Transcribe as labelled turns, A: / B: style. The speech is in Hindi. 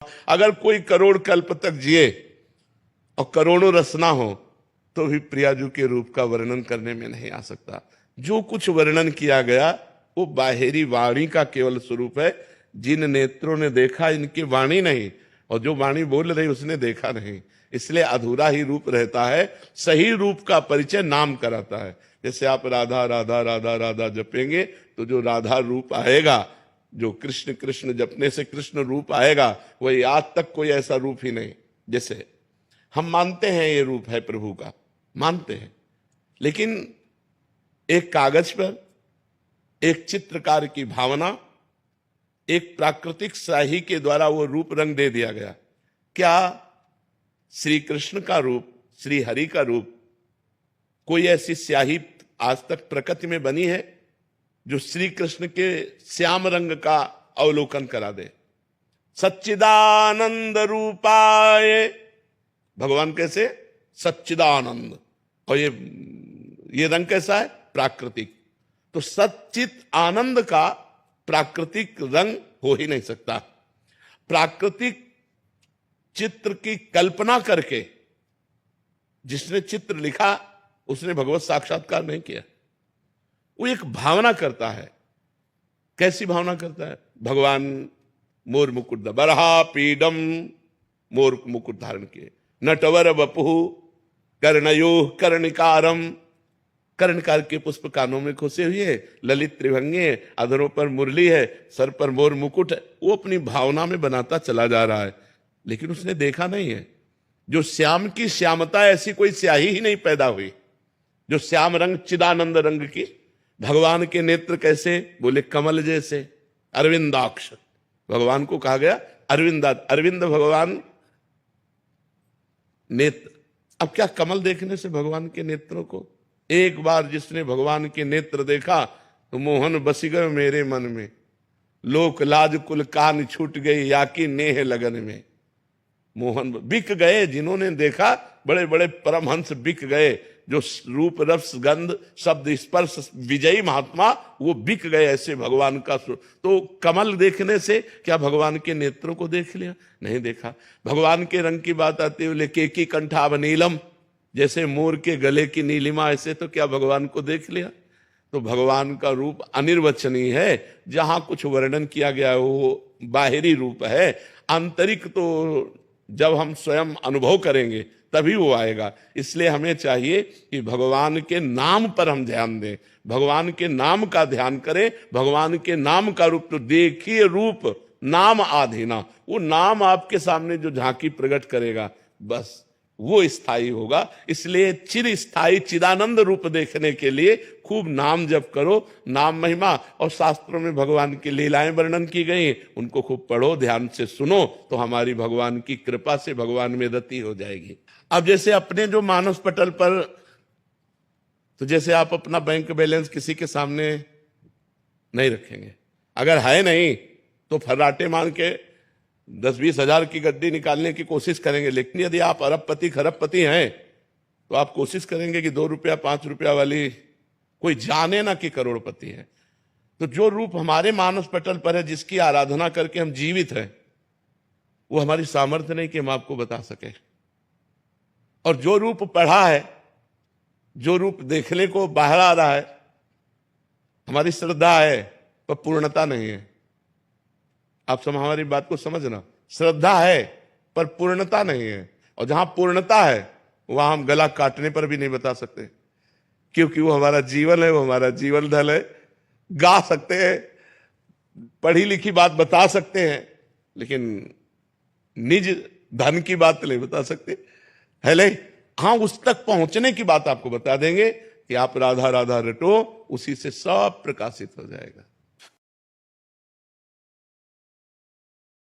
A: अगर कोई करोड़ कल्प तक जिए और करोड़ों रसना हो तो भी प्रियाजू के रूप का वर्णन करने में नहीं आ सकता। जो कुछ वर्णन किया गया वो बाहरी वाणी का केवल स्वरूप है। जिन नेत्रों ने देखा इनकी वाणी नहीं, और जो वाणी बोल रही उसने देखा नहीं, इसलिए अधूरा ही रूप रहता है। सही रूप का परिचय नाम कराता है। जैसे आप राधा राधा राधा राधा जपेंगे तो जो राधा रूप आएगा, जो कृष्ण कृष्ण जपने से कृष्ण रूप आएगा, वही आज तक कोई ऐसा रूप ही नहीं। जैसे हम मानते हैं ये रूप है प्रभु का, मानते हैं, लेकिन एक कागज पर एक चित्रकार की भावना, एक प्राकृतिक स्याही के द्वारा वो रूप रंग दे दिया गया। क्या श्री कृष्ण का रूप, श्री हरि का रूप, कोई ऐसी स्याही आज तक प्रकृति में बनी है जो श्री कृष्ण के श्याम रंग का अवलोकन करा दे? सच्चिदानंद रूपाय, भगवान कैसे? सच्चिदानंद। और ये रंग कैसा है? प्राकृतिक। तो सच्चित आनंद का प्राकृतिक रंग हो ही नहीं सकता। प्राकृतिक चित्र की कल्पना करके जिसने चित्र लिखा उसने भगवत साक्षात्कार नहीं किया। वो एक भावना करता है। कैसी भावना करता है? भगवान मोर मुकुट बरहा पीडम, मोर मुकुट धारण किए, नटवर वपुहु कर्णयो कर्णिकारम, कर्णकार के पुष्प कानों में खोसे हुए, ललित त्रिभंगे, अधरों पर मुरली है, सर पर मोर मुकुट है। वो अपनी भावना में बनाता चला जा रहा है, लेकिन उसने देखा नहीं है। जो श्याम की श्यामता, ऐसी कोई स्याही ही नहीं पैदा हुई जो श्याम रंग, चिदानंद रंग की। भगवान के नेत्र कैसे? बोले कमल जैसे, अरविंदाक्ष। भगवान को कहा गया अरविंद भगवान नेत्र। अब क्या कमल देखने से भगवान के नेत्रों को? एक बार जिसने भगवान के नेत्र देखा तो मोहन बस गए मेरे मन में, लोक लाज कुल कान छूट गई या की नेह लगन में। मोहन बिक गए, जिन्होंने देखा बड़े बड़े परमहंस बिक गए, जो रूप रस गंध शब्द स्पर्श विजयी महात्मा, वो बिक गए ऐसे भगवान का। तो कमल देखने से क्या भगवान के नेत्रों को देख लिया? नहीं देखा। भगवान के रंग की बात आती है, केकी कंठाव नीलम, जैसे मोर के गले की नीलिमा, ऐसे तो क्या भगवान को देख लिया? तो भगवान का रूप अनिर्वचनीय है। जहां कुछ वर्णन किया गया है वो बाहरी रूप है। आंतरिक तो जब हम स्वयं अनुभव करेंगे तभी वो आएगा। इसलिए हमें चाहिए कि भगवान के नाम पर हम ध्यान दें, भगवान के नाम का ध्यान करें। भगवान के नाम का रूप तो देखिए, रूप नाम आधीना, वो नाम आपके सामने जो झांकी प्रकट करेगा, बस वो स्थायी होगा। इसलिए चिर स्थायी चिदानंद रूप देखने के लिए खूब नाम जप करो, नाम महिमा। और शास्त्रों में भगवान की लीलाएं वर्णन की गई, उनको खूब पढ़ो, ध्यान से सुनो, तो हमारी भगवान की कृपा से भगवान में रति हो जाएगी। अब जैसे अपने जो मानस पटल पर, तो जैसे आप अपना बैंक बैलेंस किसी के सामने नहीं रखेंगे, अगर है नहीं तो फर्राटे मांग के 10-20 हजार की गड्डी निकालने की कोशिश करेंगे। लेकिन यदि आप अरबपति खरबपति हैं तो आप कोशिश करेंगे कि 2 रुपया 5 रुपया वाली कोई जाने ना कि करोड़पति है। तो जो रूप हमारे मानस पटल पर है, जिसकी आराधना करके हम जीवित हैं, वो हमारी सामर्थ्य नहीं कि हम आपको बता सके। और जो रूप पढ़ा है, जो रूप देखने को बाहर आ रहा है, हमारी श्रद्धा है पर पूर्णता नहीं है। आप हमारी बात को समझना, श्रद्धा है पर पूर्णता नहीं है। और जहां पूर्णता है वहां हम गला काटने पर भी नहीं बता सकते, क्योंकि वो हमारा जीवन है, वो हमारा जीवन धल है। गा सकते हैं, पढ़ी लिखी बात बता सकते हैं, लेकिन निज धन की बात नहीं बता सकते है ले। हाँ, उस तक पहुंचने की बात आपको बता देंगे कि आप राधा राधा रटो, उसी से सब प्रकाशित हो जाएगा।